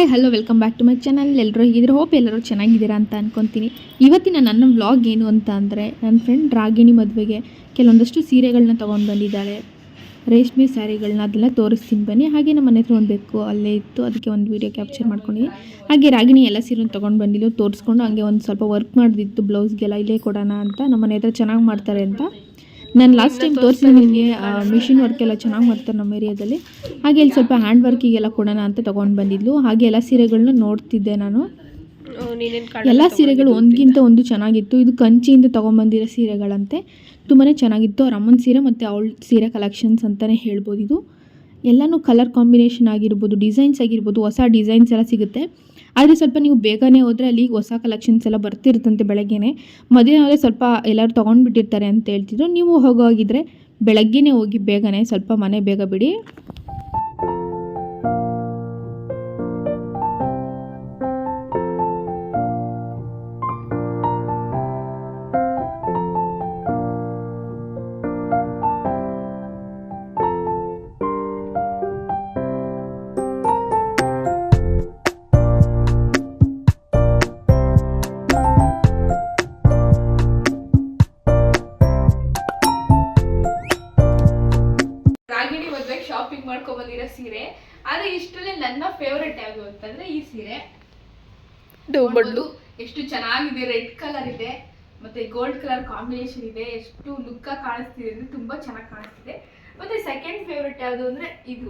Hi hello welcome back to my channel. ಎಲ್ಲರೂ ಹೇಗಿದ್ರೆ hope ಎಲ್ಲರೂ ಚೆನ್ನಾಗಿದ್ದೀರಾ ಅಂತ ಅನ್ಕೊತೀನಿ. ಇವತ್ತಿನ ನನ್ನ ವ್ಲಾಗ್ ಏನು ಅಂತ ಅಂದರೆ, ನನ್ನ ಫ್ರೆಂಡ್ ರಾಗಿಣಿ ಮದುವೆಗೆ ಕೆಲವೊಂದಷ್ಟು ಸೀರೆಗಳನ್ನ ತೊಗೊಂಡು ಬಂದಿದ್ದಾಳೆ, ರೇಷ್ಮೆ ಸ್ಯಾರಿಗಳನ್ನ, ಅದೆಲ್ಲ ತೋರಿಸ್ತೀನಿ ಬನ್ನಿ. ಹಾಗೆ ನಮ್ಮ ಮನೆ ಹತ್ರ ಒಂದು ಬೇಕು ಅಲ್ಲೇ ಇತ್ತು, ಅದಕ್ಕೆ ಒಂದು ವೀಡಿಯೋ ಕ್ಯಾಪ್ಚರ್ ಮಾಡ್ಕೊಂಡಿದ್ದೀನಿ. ಹಾಗೆ ರಾಗಿಣಿ ಎಲ್ಲ ಸೀರೆನ ತೊಗೊಂಡು ಬಂದಿದ್ದು ತೋರಿಸ್ಕೊಂಡು, ಹಂಗೆ ಒಂದು ಸ್ವಲ್ಪ ವರ್ಕ್ ಮಾಡಿದಿತ್ತು ಬ್ಲೌಸ್ಗೆಲ್ಲ, ಇಲ್ಲೇ ಕೊಡೋಣ ಅಂತ. ನಮ್ಮ ಮನೆ ಹತ್ರ ಚೆನ್ನಾಗಿ ಮಾಡ್ತಾರೆ ಅಂತ ನಾನು ಲಾಸ್ಟ್ ಟೈಮ್ ತೋರಿಸಿದ ನಿಮಗೆ. ಮಿಷಿನ್ ವರ್ಕ್ ಎಲ್ಲ ಚೆನ್ನಾಗಿ ಮಾಡ್ತಾರೆ ನಮ್ಮ ಏರಿಯಾದಲ್ಲಿ. ಹಾಗೆ ಇಲ್ಲಿ ಸ್ವಲ್ಪ ಹ್ಯಾಂಡ್ ವರ್ಕಿಗೆಲ್ಲ ಕೊಡೋಣ ಅಂತ ತೊಗೊಂಡು ಬಂದಿದ್ಲು. ಹಾಗೆ ಎಲ್ಲ ಸೀರೆಗಳನ್ನ ನೋಡ್ತಿದ್ದೆ ನಾನು. ಎಲ್ಲ ಸೀರೆಗಳು ಒಂದಕ್ಕಿಂತ ಒಂದು ಚೆನ್ನಾಗಿತ್ತು. ಇದು ಕಂಚಿಯಿಂದ ತೊಗೊಂಬಂದಿರೋ ಸೀರೆಗಳಂತೆ, ತುಂಬಾ ಚೆನ್ನಾಗಿತ್ತು. ಅವ್ರ ಅಮ್ಮನ ಸೀರೆ ಮತ್ತು ಅವಳ ಸೀರೆ ಕಲೆಕ್ಷನ್ಸ್ ಅಂತಲೇ ಹೇಳ್ಬೋದು. ಇದು ಎಲ್ಲನೂ ಕಲರ್ ಕಾಂಬಿನೇಷನ್ ಆಗಿರ್ಬೋದು, ಡಿಸೈನ್ಸ್ ಆಗಿರ್ಬೋದು, ಹೊಸ ಡಿಸೈನ್ಸ್ ಎಲ್ಲ ಸಿಗುತ್ತೆ. ಆದರೆ ಸ್ವಲ್ಪ ನೀವು ಬೇಗನೆ ಹೋದರೆ ಅಲ್ಲಿ ಹೊಸ ಕಲೆಕ್ಷನ್ಸ್ ಎಲ್ಲ ಬರ್ತಿರುತ್ತಂತೆ ಬೆಳಗ್ಗೆನೇ. ಮದುವೆ ಸ್ವಲ್ಪ ಎಲ್ಲರೂ ತೊಗೊಂಡ್ಬಿಟ್ಟಿರ್ತಾರೆ ಅಂತ ಹೇಳ್ತಿದ್ರು. ನೀವು ಹೋಗಿದ್ರೆ ಬೆಳಗ್ಗೆನೇ ಹೋಗಿ ಬೇಗನೆ ಸ್ವಲ್ಪ ಮನೆ ಬೇಗ ಬಿಡಿ. ಶಾಪಿಂಗ್ ಮಾಡ್ಕೊ ಬಂದಿರೋ ಸೀರೆ. ಆದ್ರೆ ಇಷ್ಟರಲ್ಲೇ ನನ್ನ ಫೇವರೇಟ್ ಯಾವುದು ಅಂತಂದ್ರೆ ಈ ಸೀರೆ. ಎಷ್ಟು ಚೆನ್ನಾಗಿದೆ, ರೆಡ್ ಕಲರ್ ಇದೆ ಮತ್ತೆ ಗೋಲ್ಡ್ ಕಲರ್ ಕಾಂಬಿನೇಷನ್ ಇದೆ. ಎಷ್ಟು ಲುಕ್ ಕಾಣಿಸ್ತಿದೆ ಅಂದ್ರೆ ತುಂಬಾ ಚೆನ್ನಾಗಿ ಕಾಣಿಸ್ತಿದೆ. ಮತ್ತೆ ಸೆಕೆಂಡ್ ಫೇವರೇಟ್ ಯಾವುದು ಅಂದ್ರೆ ಇದು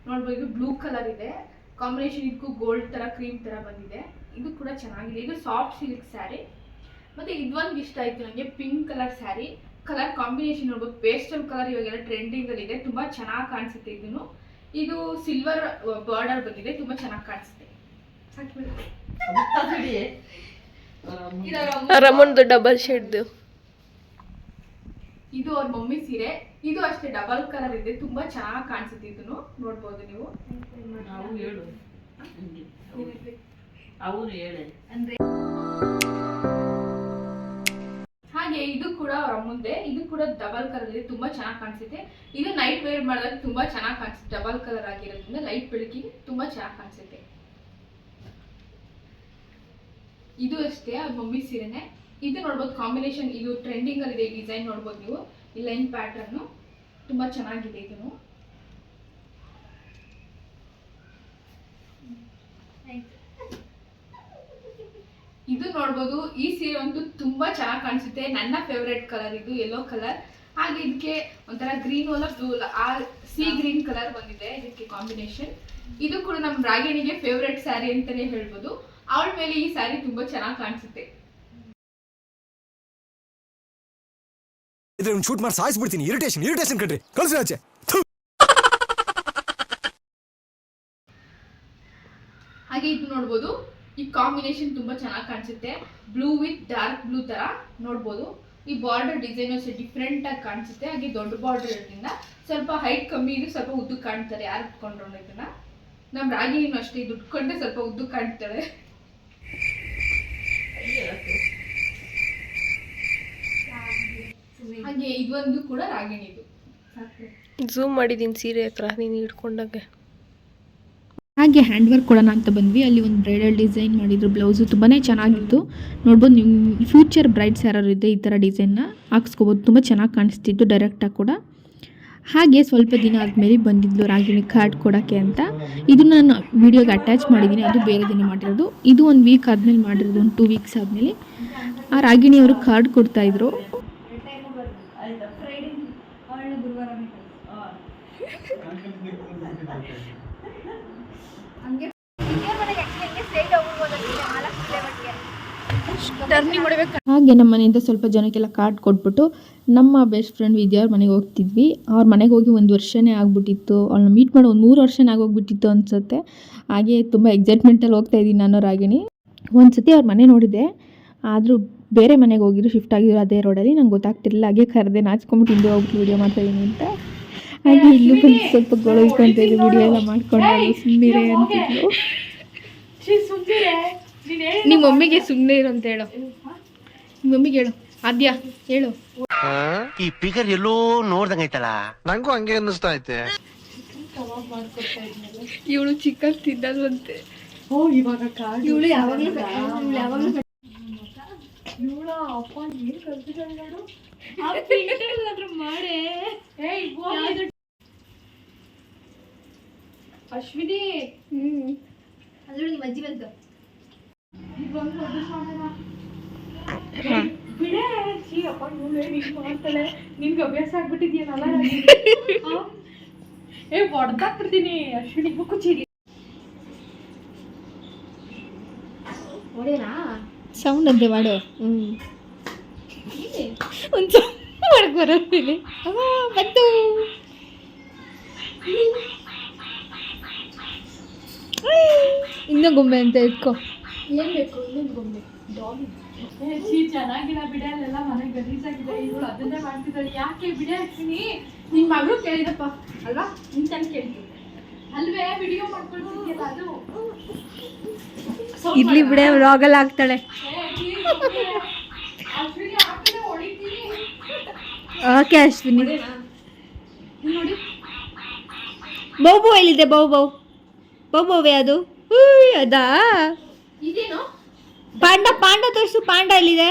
ನೋಡ್ಬೋದು, ಇದು ಬ್ಲೂ ಕಲರ್ ಇದೆ ಕಾಂಬಿನೇಷನ್. ಇದಕ್ಕೂ ಗೋಲ್ಡ್ ತರ ಕ್ರೀಮ್ ತರ ಬಂದಿದೆ. ಇದು ಕೂಡ ಚೆನ್ನಾಗಿದೆ. ಇದು ಸಾಫ್ಟ್ ಸಿಲ್ಕ್ ಸ್ಯಾರಿ. ಮತ್ತೆ ಇದೊಂದು ಇಷ್ಟ ಆಯ್ತು ನನಗೆ, pink colour sari. Colour combination ನೋಡ್ಬೋದು, ಪೇಸ್ಟಲ್ ಕಲರ್ ಇವಾಗೆಲ್ಲ ಟ್ರೆಂಡಿಂಗ್ ಅಲ್ಲಿ ಇದೆ, ತುಂಬಾ ಚೆನ್ನಾಗಿ ಕಾಣಿಸುತ್ತೆ. ಇದು ಸಿಲ್ವರ್ ಬಾರ್ಡರ್ ಬಂದಿದೆ, ತುಂಬಾ ಚೆನ್ನಾಗಿ ಕಾಣಿಸುತ್ತೆ. Double shade. ಇದು ಅವ್ರ ಮಮ್ಮಿ ಸೀರೆ. ಇದು ಅಷ್ಟೇ ಡಬಲ್ ಕಲರ್ ಇದೆ, ತುಂಬಾ ಚೆನ್ನಾಗಿ ಕಾಣಿಸುತ್ತೆ. ಇದನ್ನು ನೋಡ್ಬೋದು ನೀವು. ಹಾಗೆ ಇದು ಕೂಡ ಅವ್ರ ಅಮ್ಮಂದೆ. ಇದು ಕೂಡ ಡಬಲ್ ಕಲರ್ ಇದೆ, ತುಂಬಾ ಚೆನ್ನಾಗಿ ಕಾಣಿಸುತ್ತೆ. ಇದು ನೈಟ್ ವೇರ್ ಮಾಡಿದಾಗ ತುಂಬಾ ಚೆನ್ನಾಗಿ ಕಾಣಿಸುತ್ತೆ. ಡಬಲ್ ಕಲರ್ ಆಗಿರೋದ್ರಿಂದ ಲೈಟ್ ಬೆಳಕಿಗೆ ತುಂಬಾ ಚೆನ್ನಾಗಿ ಕಾಣಿಸುತ್ತೆ. ಇದು ಅಷ್ಟೇ ಅವ್ರ ಮಮ್ಮಿ ಸೀರೆನೆ. ಇದು ನೋಡ್ಬೋದು ಕಾಂಬಿನೇಷನ್, ಇದು ಟ್ರೆಂಡಿಂಗ್ ಅಲ್ಲಿ ಇದೆ. ಡಿಸೈನ್ ನೋಡ್ಬೋದು ನೀವು, ಈ ಲೈನ್ ಪ್ಯಾಟರ್ನ್ ತುಂಬಾ ಚೆನ್ನಾಗಿದೆ. ಇದನ್ನು ಇದು ನೋಡ್ಬೋದು. ಈ ಸೀರೆ ಅಂತೂ ತುಂಬಾ ಚೆನ್ನಾಗಿ ಕಾಣಿಸುತ್ತೆ. ನನ್ನ ಫೇವರೇಟ್ ಕಲರ್ ಇದು, ಯೆಲ್ಲೋ ಕಲರ್. ಹಾಗೆ ಇದಕ್ಕೆ ಒಂಥರ ಗ್ರೀನ್ ವಲ್ಲ ಬ್ಲೂ, ಸಿ ಗ್ರೀನ್ ಕಲರ್ ಬಂದಿದೆ ಇದಕ್ಕೆ ಕಾಂಬಿನೇಷನ್. ಇದು ಕೂಡ ನಮ್ಮ ರಾಗಿಣಿಗೆ ಫೇವರೇಟ್ ಸ್ಯಾರಿ ಅಂತಾನೆ ಹೇಳ್ಬೋದು. ಅವಳ ಮೇಲೆ ಈ ಸ್ಯಾರಿ ತುಂಬಾ ಚೆನ್ನಾಗಿ ಕಾಣಿಸುತ್ತೆ. ಶೂಟ್ ಮಾಡಿ ಸಾಯಿಸ್ಬಿಡ್ತೀನಿ. ಇರಿಟೇಷನ್ ಕಣ್ರಿ, ಕಳ್ಸಿ ಆಚೆ. ಹಾಗೆ ಇದು ನೋಡ್ಬೋದು, ಈ ಕಾಂಬಿನೇಷನ್ ತುಂಬಾ ಚೆನ್ನಾಗಿ ಕಾಣಿಸುತ್ತೆ. ಬ್ಲೂ ವಿತ್ ಡಾರ್ಕ್ ಬ್ಲೂ ತರ ನೋಡ್ಬೋದು. ಈ ಬಾರ್ಡರ್ ಡಿಸೈನ್ ಡಿಫ್ರೆಂಟ್ ಆಗಿ ಕಾಣಿಸುತ್ತೆ. ಹಾಗೆ ದೊಡ್ಡ ಬಾರ್ಡರ್ ಇರೋದ್ರಿಂದ ಸ್ವಲ್ಪ ಹೈಟ್ ಕಮ್ಮಿ, ಇದು ಸ್ವಲ್ಪ ಉದ್ದು ಕಾಣ್ತಾರೆ ಯಾರು ಉಟ್ಕೊಂಡ್ರು ಇದನ್ನ. ನಮ್ ರಾಗಿಣಿನೂ ಅಷ್ಟೇ, ಇದು ಉಟ್ಕೊಂಡ್ರೆ ಸ್ವಲ್ಪ ಉದ್ದು ಕಾಣ್ತಾಳೆ. ಹಾಗೆ ಇದೊಂದು ಕೂಡ ರಾಗಿಣಿದು. ಝೂಮ್ ಮಾಡಿದೀನಿ ಸೀರೆ ಹತ್ರ ನೀನು ಹಿಡ್ಕೊಂಡಾಗೆ. ಹಾಗೆ ಹ್ಯಾಂಡ್ ವರ್ಕ್ ಕೊಡೋಣ ಅಂತ ಬಂದ್ವಿ. ಅಲ್ಲಿ ಒಂದು ಬ್ರೈಡಲ್ ಡಿಸೈನ್ ಮಾಡಿದ್ರು ಬ್ಲೌಸು, ತುಂಬಾ ಚೆನ್ನಾಗಿತ್ತು. ನೋಡ್ಬೋದು, ನಿಮ್ಮ ಫ್ಯೂಚರ್ ಬ್ರೈಡ್ಸ್ ಯಾರು ಇದೆ ಈ ಥರ ಡಿಸೈನ್ನ ಹಾಕ್ಸ್ಕೊಬೋದು. ತುಂಬ ಚೆನ್ನಾಗಿ ಕಾಣಿಸ್ತಿತ್ತು ಡೈರೆಕ್ಟಾಗಿ ಕೂಡ. ಹಾಗೆ ಸ್ವಲ್ಪ ದಿನ ಆದಮೇಲೆ ಬಂದಿದ್ಲು ರಾಗಿಣಿ ಕಾರ್ಡ್ ಕೊಡೋಕ್ಕೆ ಅಂತ. ಇದನ್ನು ನಾನು ವೀಡಿಯೋಗೆ ಅಟ್ಯಾಚ್ ಮಾಡಿದ್ದೀನಿ, ಅದು ಬೇರೆ ದಿನ ಮಾಡಿರೋದು. ಇದು ಒಂದು ವೀಕ್ ಆದಮೇಲೆ ಮಾಡಿರೋದು, ಒಂದು 2 ವೀಕ್ಸ್ ಆದಮೇಲೆ ಆ ರಾಗಿಣಿಯವರು ಕಾರ್ಡ್ ಕೊಡ್ತಾಯಿದ್ರು. ಹಾಗೆ ನಮ್ಮ ಮನೆಯಿಂದ ಸ್ವಲ್ಪ ಜನಕ್ಕೆಲ್ಲ ಕಾರ್ಡ್ ಕೊಟ್ಬಿಟ್ಟು ನಮ್ಮ ಬೆಸ್ಟ್ ಫ್ರೆಂಡ್ ವಿದ್ಯಾ ಅವ್ರ ಮನೆಗೆ ಹೋಗ್ತಿದ್ವಿ. ಅವ್ರ ಮನೆಗೆ ಹೋಗಿ 1 ವರ್ಷನೇ ಆಗ್ಬಿಟ್ಟಿತ್ತು. ಅವಳನ್ನ ಮೀಟ್ ಮಾಡಿ ಒಂದು 3 ವರ್ಷನೇ ಆಗೋಗ್ಬಿಟ್ಟಿತ್ತು ಅನಿಸುತ್ತೆ. ಹಾಗೆ ತುಂಬ ಎಕ್ಸೈಟ್ಮೆಂಟಲ್ಲಿ ಹೋಗ್ತಾ ಇದ್ದೀನಿ ನಾನು ರಾಗಿಣಿ. ಒಂದು ಸತಿ ಅವ್ರ ಮನೆ ನೋಡಿದೆ, ಆದರೂ ಬೇರೆ ಮನೆಗೆ ಹೋಗಿದ್ರು, ಶಿಫ್ಟ್ ಆಗಿದ್ರು ಅದೇ ರೋಡಲ್ಲಿ. ನಂಗೆ ಗೊತ್ತಾಗ್ತಿರಲಿಲ್ಲ. ಹಾಗೆ ಕರೆದೆ, ನಾಚ್ಕೊಂಬಿಟ್ಟು ಹಿಂದೆ ಹೋಗ್ಬಿಟ್ಟು ವೀಡಿಯೋ ಮಾಡ್ತಾಯಿದ್ದೀನಿ ಅಂತ. ಹಾಗೆ ಇಲ್ಲೂ ಬಂದು ಸ್ವಲ್ಪ ಗೊಳಸ್ಕೊಂತ ಇದ್ದೆ, ವೀಡಿಯೋ ಎಲ್ಲ ಮಾಡ್ಕೊಂಡು ಸುಮ್ಮನೆ ಅಂತಿದ್ಲು. ನಿಮ್ಮ ಮಮ್ಮಿಗೆ ಸುಮ್ಮನೆ ಇರು ಅಂತ ಹೇಳು. ನಿಮ್ಮ ಮಮ್ಮಿಗೆ ಹೇಳು. ಆದ್ಯ ಹೇಳು. ಈ ಫಿಗರ್ ಎಲ್ಲೋ ನೋಡ್ದಂಗೈತಲ್ಲ, ನಂಗೂ ಹಂಗೆ ಅನ್ನಿಸ್ತಾ ಐತೆ. ಇವಳು ಚಿಕನ್ ತಿನ್ನಲ್ವಂತೆ. ಇವಳು ಯಾವಾಗಲೂ ಅಶ್ವಿನಿ ಅದ್ರಲ್ಲಿ ನಿಮ್ಮ ಅಜ್ಜಿ ಬಂತು. ನಿನ್ಗೆ ಅಭ್ಯಾಸ ಆಗ್ಬಿಟ್ಟಿದ್ಯಲ್ಲ ಹೊಡೆದಾಕ್ಬಿಡ್ತೀನಿ ಅಶ್ವಿನಿ ಕುಚ್ಚೀರಿ ಸೌಂಡ್ ಅಂತೆ ಮಾಡು. ಒಂದು ಮಾಡಕ್ ಬರೋದಿಲ್ಲ ಬಂತು. ಇನ್ನೂ ಗೊಂಬೆ ಅಂತ ಇಟ್ಕೊ. ಏನ್ ಬೇಕು ಇನ್ನೊಂದು ಗೊಂಬೆ ಡಾಗಿ ಚೆನ್ನಾಗಿಲ್ಲ ಬಿಡ ಅಲ್ಲೆಲ್ಲ ಮನೆ ಗಲೀಜಾಗಿದೆ ಇವಳು ಅದನ್ನೇ ಮಾಡ್ತಿದ್ದಾಳೆ ಯಾಕೆ ಬಿಡ ಹಾಕ್ತೀನಿ ನಿನ್ ಮಗಳು ಕೇಳಿದಪ್ಪ ಅಲ್ವಾ ನಿಂತಾನೆ ಕೇಳ್ತೀನಿ ಅಲ್ವೇ ವಿಡಿಯೋ ಮಾಡ್ಕೊಳ್ತಿದ್ಯಲ್ಲ ಅದು ಇರ್ಲಿ ಬಿಡೆ ವ್ಲಾಗಲ್ಲಿ ಆಗ್ತಾಳೆ. ಅಶ್ವಿನಿ ಹಾಕಿದ್ರೆ ಹೊಡಿತೀನಿ ಓಕೆ ಅಶ್ವಿನಿ. ನೋಡಿ ಬೌ ಎಲ್ಲಿದೆ? ಬೌಬೌವೇ ಅದು? ಅದಾ ಇದೇನು ಪಾಂಡ ತೋರಿಸು. ಪಾಂಡ ಎಲ್ಲಿದೆ?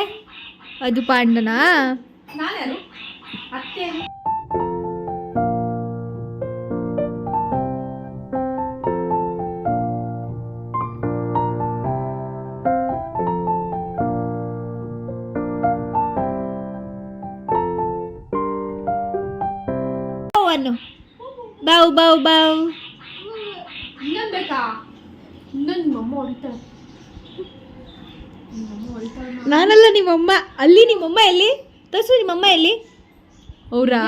ಅದು ಪಾಂಡನಾ? ನಾನ್ಯಾರು ಅತ್ತೆ ಬೌ ಇನ್ನೊಂದು ಬೇಕಾ ಇನ್ನೊಂದು ನಿಮ್ಮಮ್ಮ ಹೊಡಿತಾಳೆ ನಾನಲ್ಲ ನಿಮ್ಮಮ್ಮ. ಅಲ್ಲಿ ನಿಮ್ಮಮ್ಮ ಎಲ್ಲಿ? ತೋರಿಸು ನಿಮ್ಮಮ್ಮ ಎಲ್ಲಿ? ಅವ್ರಾ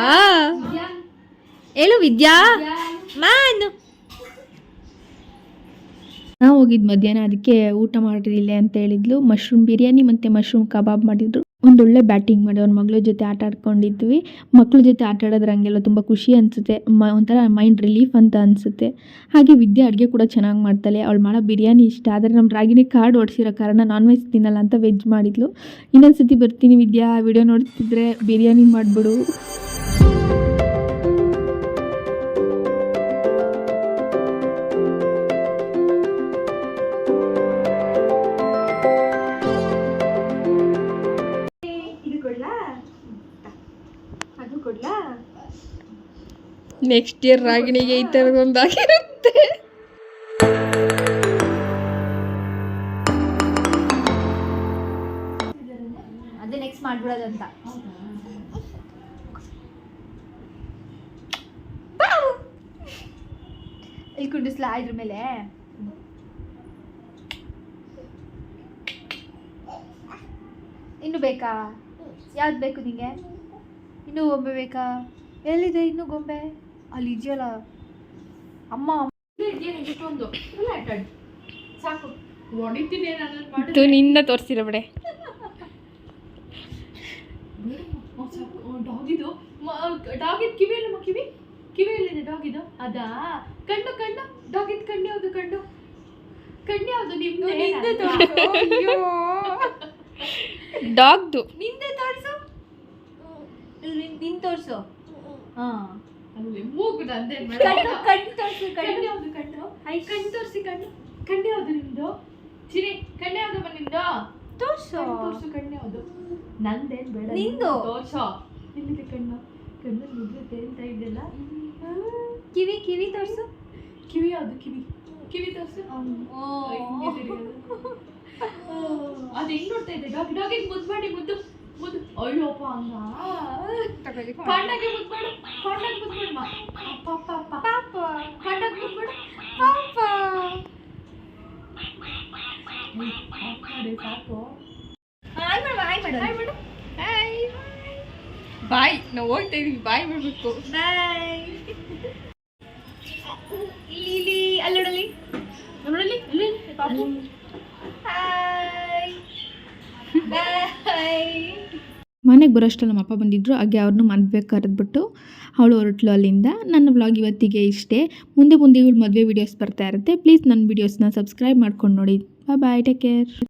ಹೇಳು ವಿದ್ಯಾ ಮಾನು. ನಾವು ಹೋಗಿದ್ದು ಮಧ್ಯಾಹ್ನ, ಅದಕ್ಕೆ ಊಟ ಮಾಡಿರಿ ಇಲ್ಲೇ ಅಂತ ಹೇಳಿದ್ಲು. ಮಶ್ರೂಮ್ ಬಿರಿಯಾನಿ ಮತ್ತು ಮಶ್ರೂಮ್ ಕಬಾಬ್ ಮಾಡಿದ್ರು. ಒಂದೊಳ್ಳೆ ಬ್ಯಾಟಿಂಗ್ ಮಾಡಿ ಅವ್ರ ಮಗಳ ಜೊತೆ ಆಟ ಆಡ್ಕೊಂಡಿದ್ವಿ. ಮಕ್ಳ ಜೊತೆ ಆಟ ಆಡೋದ್ರ ಹಂಗೆಲ್ಲ ತುಂಬ ಖುಷಿ ಅನಿಸುತ್ತೆ. ಒಂಥರ ಮೈಂಡ್ ರಿಲೀಫ್ ಅಂತ ಅನಿಸುತ್ತೆ. ಹಾಗೆ ವಿದ್ಯೆ ಅಡುಗೆ ಕೂಡ ಚೆನ್ನಾಗಿ ಮಾಡ್ತಾಳೆ. ಅವಳು ಮಾಡೋ ಬಿರಿಯಾನಿ ಇಷ್ಟ. ಆದರೆ ನಮ್ಮ ರಾಗಿಣಿ ಕಾರ್ಡ್ ಓಡಿಸಿರೋ ಕಾರಣ ನಾನ್ ವೆಜ್ ತಿನ್ನಲ್ಲ ಅಂತ ವೆಜ್ ಮಾಡಿದ್ಲು. ಇನ್ನೊಂದು ಸತಿ ಬರ್ತೀನಿ ವಿದ್ಯಾ, ವಿಡಿಯೋ ನೋಡ್ತಿದ್ರೆ ಬಿರಿಯಾನಿ ಮಾಡಿಬಿಡು. ನೆಕ್ಸ್ಟ್ ಇಯರ್ ರಾಗಿಣಿಗೆ ಈ ಥರದೊಂದಾಗಿರುತ್ತೆ. ಅದೇ ನೆಕ್ಸ್ಟ್ ಮಾಡ್ಬಿಡೋದಂತ. ಇಲ್ಲಿ ಕುಂಡಿಸ್ಲಾ ಇದ್ರ ಮೇಲೆ? ಇನ್ನು ಬೇಕಾ? ಯಾವ್ದು ಬೇಕು ನಿಂಗೆ? ಇನ್ನೂ ಗೊಂಬೆ ಬೇಕಾ? ಎಲ್ಲಿದೆ ಇನ್ನೂ ಗೊಂಬೆ? ಅಲ್ಲಿ ಇದೆಯಲ್ಲ ಅಮ್ಮ. ಇಷ್ಟೊಂದು ಸಾಕು ಹೊಡಿತೀನಿ ನಿನ್ನ ತೋರಿಸಿರ ಬಿಡೆ. ಡಾಗಿದು ಕಿವಿ ಇಲ್ಲ ಕಿವಿ ಎಲ್ಲಿದೆ ಡಾಗಿದು? ಅದಾ ಕಣ್ಣು ಡಾಗಿದ್ ಕಣ್ಣು ಯಾವುದು? ಕಣ್ಣು ಯಾವುದು? ಡಾಗ್ದು ನಿಂದೆ ತೋರಿಸು. ನಿನ್ ತೋರಿಸು. ಹಾಂ ಮೂಗು ನಂದೇ. ಕಣ್ಣು ತೋರಿಸು. ಕಣ್ಣು ಯಾವುದು? ಕಣ್ಣು ತೋರಿಸಿ. ಕಣ್ಣು ಯಾವುದು ನಿಮ್ದು? ಚಿರಿ ಕಣ್ಣು ಯಾವ್ದಮ್ಮ ನಿಮ್ದು? ತೋರಿಸು. ಕಣ್ಣು ಯಾವುದು? ನಂದೇನ್ ಬೇಡ, ನಿಂದು ತೋರ್ಸೋ. ಎಲ್ಲಿದೆ ಕಣ್ಣು ಮುದ್ದೆ ಅಂತ ಇದೆಯಲ್ಲ. ಕಿವಿ ತೋರಿಸು. ಕಿವಿ ಯಾವುದು? ಕಿವಿ ತೋರಿಸು. ಅದು ಹೆಂಗ್ ನೋಡ್ತಾ ಇದೆ? ಡಾಗಿಗೆ ಮುದ್ದು ಮಾಡಿ ಮುದ್ದು. ಅಯ್ಯೋಪ್ಪ ಹಂಗ ಪಾಂಡಗೆ ಮುದ್ದು ಮಾಡು. ಪಾಂಡಗೆ ಮುದ್ದು ಮಾಡು. ಸಾಕು. ಬಾಯ್. ನಾವು ಹೋಗ್ತಾ ಇದೀವಿ, ಬಾಯ್ ಮಾಡ್ಬೇಕು. ಬಾಯ್. ಇಲ್ಲಿ ಅಲ್ಲೋಡಲಿ ಪಾಪು. ಮನೆಗೆ ಬರೋಷ್ಟರಲ್ಲಿ ನಮ್ಮ ಅಪ್ಪ ಬಂದಿದ್ದರು. ಹಾಗೆ ಅವ್ರನ್ನೂ ಮದುವೆ ಕರೆದ್ಬಿಟ್ಟು ಅವಳು ಹೊರಟ್ಲು ಅಲ್ಲಿಂದ. ನನ್ನ ವ್ಲಾಗ್ ಇವತ್ತಿಗೆ ಇಷ್ಟೇ. ಮುಂದೆ ಇವಳು ಮದುವೆ ವೀಡಿಯೋಸ್ ಬರ್ತಾ ಇರುತ್ತೆ. ಪ್ಲೀಸ್ ನನ್ನ ವೀಡಿಯೋಸ್ನ ಸಬ್ಸ್ಕ್ರೈಬ್ ಮಾಡ್ಕೊಂಡು ನೋಡಿ. ಬಾಯ್, ಟೇಕ್ ಕೇರ್.